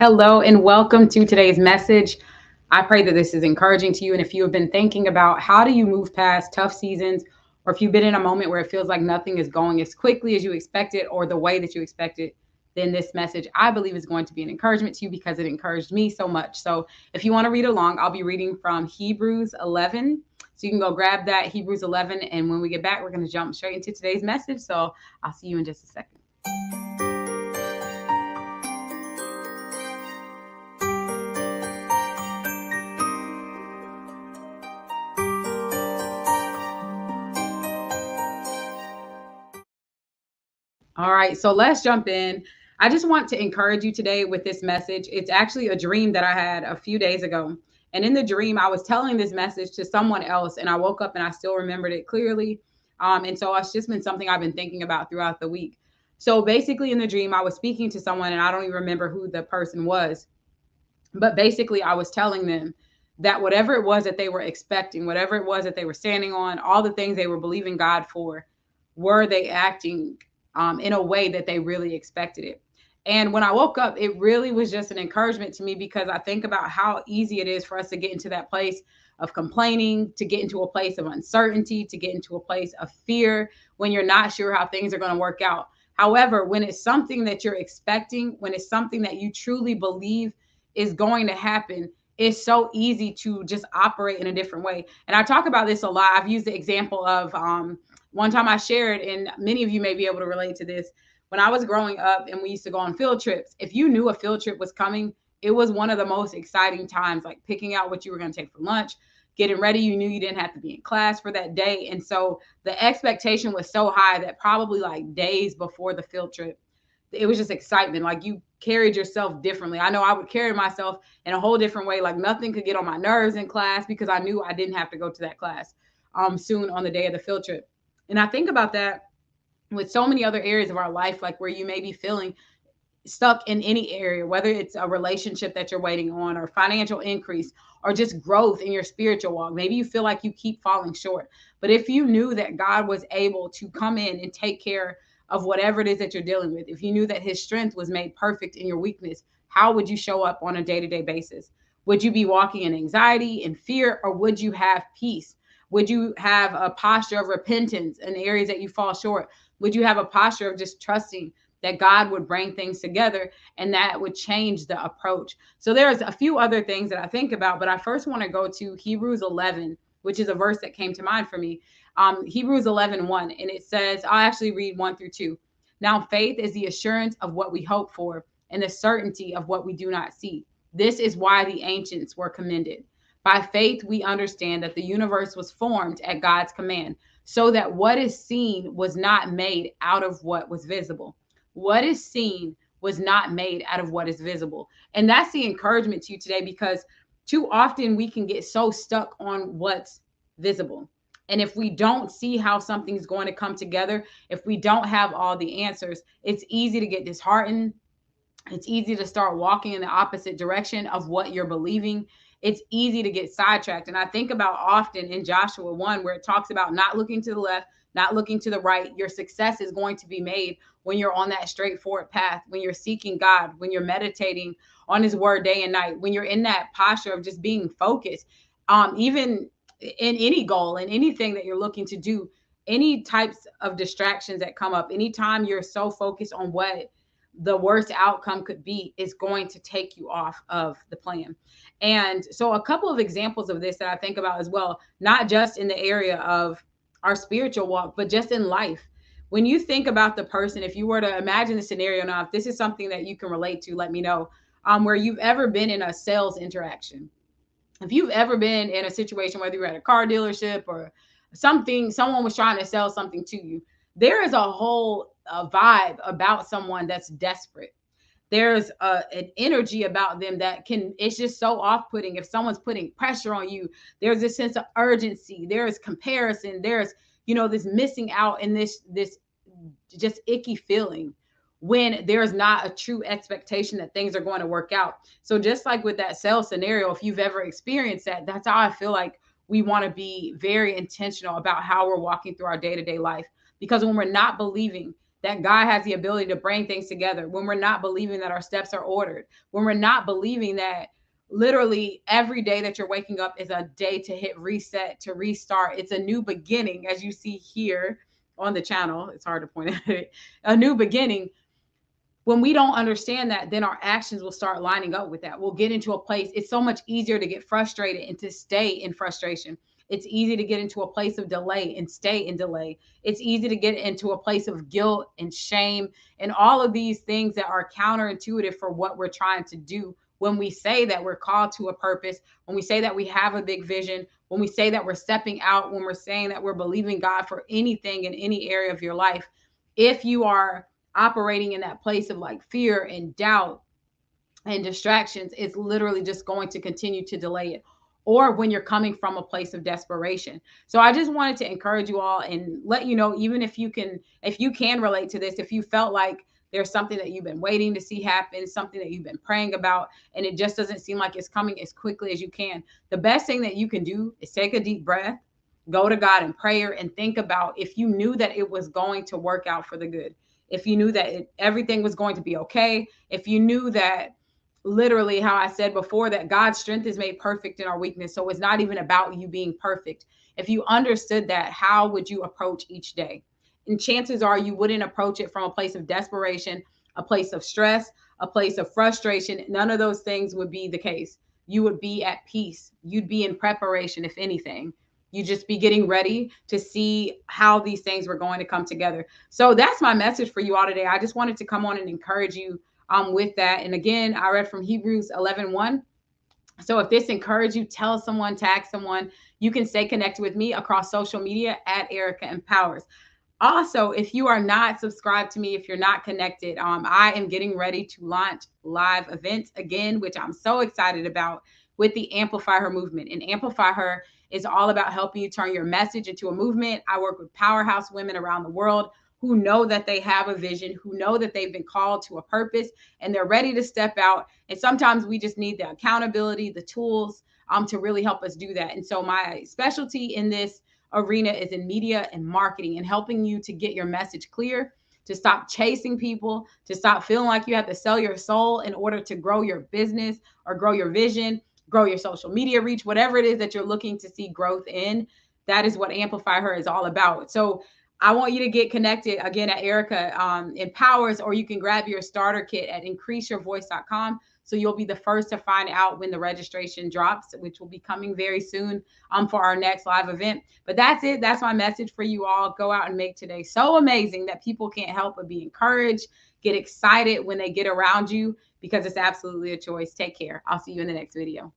Hello and welcome to today's message. I pray that this is encouraging to you. And if you have been thinking about how do you move past tough seasons, or if you've been in a moment where it feels like nothing is going as quickly as you expected or the way that you expected, then this message I believe is going to be an encouragement to you because it encouraged me so much. So if you want to read along, I'll be reading from Hebrews 11. So you can go grab that Hebrews 11. And when we get back, we're going to jump straight into today's message. So I'll see you in just a second. All right, so let's jump in. I just want to encourage you today with this message. It's actually a dream that I had a few days ago. And in the dream, I was telling this message to someone else, and I woke up and I still remembered it clearly. And so it's just been something I've been thinking about throughout the week. So basically, in the dream, I was speaking to someone, and I don't even remember who the person was. But basically, I was telling them that whatever it was that they were expecting, whatever it was that they were standing on, all the things they were believing God for, were they acting in a way that they really expected it? And when I woke up, it really was just an encouragement to me because I think about how easy it is for us to get into that place of complaining, to get into a place of uncertainty, to get into a place of fear when you're not sure how things are going to work out. However, when it's something that you're expecting, when it's something that you truly believe is going to happen, it's so easy to just operate in a different way. And I talk about this a lot. I've used the example of one time I shared, and many of you may be able to relate to this. When I was growing up and we used to go on field trips, if you knew a field trip was coming, it was one of the most exciting times, like picking out what you were going to take for lunch, getting ready. You knew you didn't have to be in class for that day. And so the expectation was so high that probably like days before the field trip, it was just excitement. Like you carried yourself differently. I know I would carry myself in a whole different way. Like nothing could get on my nerves in class because I knew I didn't have to go to that class soon on the day of the field trip. And I think about that with so many other areas of our life, like where you may be feeling stuck in any area, whether it's a relationship that you're waiting on, or financial increase, or just growth in your spiritual walk. Maybe you feel like you keep falling short. But if you knew that God was able to come in and take care of whatever it is that you're dealing with, if you knew that his strength was made perfect in your weakness, how would you show up on a day-to-day basis? Would you be walking in anxiety and fear, or would you have peace? Would you have a posture of repentance in areas that you fall short? Would you have a posture of just trusting that God would bring things together and that would change the approach? So there's a few other things that I think about, but I first want to go to Hebrews 11, which is a verse that came to mind for me. Hebrews 11:1, and it says, I'll actually read 1 through 2. Now, faith is the assurance of what we hope for and the certainty of what we do not see. This is why the ancients were commended. By faith, we understand that the universe was formed at God's command, so that what is seen was not made out of what was visible. What is seen was not made out of what is visible. And that's the encouragement to you today, because too often we can get so stuck on what's visible. And if we don't see how something's going to come together, if we don't have all the answers, it's easy to get disheartened. It's easy to start walking in the opposite direction of what you're believing. It's easy to get sidetracked. And I think about often in Joshua 1, where it talks about not looking to the left, not looking to the right. Your success is going to be made when you're on that straightforward path, when you're seeking God, when you're meditating on his word day and night, when you're in that posture of just being focused, even in any goal and anything that you're looking to do, any types of distractions that come up, anytime you're so focused on what the worst outcome could be, is going to take you off of the plan. And so a couple of examples of this that I think about as well, not just in the area of our spiritual walk, but just in life. When you think about the person, if you were to imagine the scenario now, if this is something that you can relate to, let me know, where you've ever been in a sales interaction. If you've ever been in a situation, whether you're at a car dealership or something, someone was trying to sell something to you, there is a whole vibe about someone that's desperate. There's an energy about them that can, it's just so off-putting. If someone's putting pressure on you, there's this sense of urgency, there's comparison, there's, this missing out, and this just icky feeling when there's not a true expectation that things are going to work out. So just like with that sales scenario, if you've ever experienced that, that's how I feel like we want to be very intentional about how we're walking through our day-to-day life. Because when we're not believing that God has the ability to bring things together, when we're not believing that our steps are ordered, when we're not believing that literally every day that you're waking up is a day to hit reset, to restart. It's a new beginning, as you see here on the channel. It's hard to point at it. A new beginning. When we don't understand that, then our actions will start lining up with that. We'll get into a place. It's so much easier to get frustrated and to stay in frustration. It's easy to get into a place of delay and stay in delay. It's easy to get into a place of guilt and shame and all of these things that are counterintuitive for what we're trying to do. When we say that we're called to a purpose, when we say that we have a big vision, when we say that we're stepping out, when we're saying that we're believing God for anything in any area of your life, if you are operating in that place of like fear and doubt and distractions, it's literally just going to continue to delay it. Or when you're coming from a place of desperation. So I just wanted to encourage you all and let you know, even if you can relate to this, if you felt like there's something that you've been waiting to see happen, something that you've been praying about, and it just doesn't seem like it's coming as quickly as you can, the best thing that you can do is take a deep breath, go to God in prayer, and think about if you knew that it was going to work out for the good, if you knew that everything was going to be okay, if you knew that literally how I said before that God's strength is made perfect in our weakness. So it's not even about you being perfect. If you understood that, how would you approach each day? And chances are you wouldn't approach it from a place of desperation, a place of stress, a place of frustration. None of those things would be the case. You would be at peace. You'd be in preparation, if anything. You just be getting ready to see how these things were going to come together. So that's my message for you all today. I just wanted to come on and encourage you with that. And again, I read from Hebrews 11:1. So if this encouraged you, tell someone, tag someone. You can stay connected with me across social media at Erica Empowers. Also, if you are not subscribed to me, if you're not connected, I am getting ready to launch live events again, which I'm so excited about, with the Amplify Her movement. And Amplify Her is all about helping you turn your message into a movement. I work with powerhouse women around the world who know that they have a vision, who know that they've been called to a purpose, and they're ready to step out. And sometimes we just need the accountability, the tools to really help us do that. And so my specialty in this arena is in media and marketing, and helping you to get your message clear, to stop chasing people, to stop feeling like you have to sell your soul in order to grow your business or grow your vision, grow your social media reach, whatever it is that you're looking to see growth in. That is what Amplify Her is all about. So I want you to get connected again at Erica Empowers, or you can grab your starter kit at increaseyourvoice.com. So you'll be the first to find out when the registration drops, which will be coming very soon for our next live event. But that's it. That's my message for you all. Go out and make today so amazing that people can't help but be encouraged, get excited when they get around you, because it's absolutely a choice. Take care. I'll see you in the next video.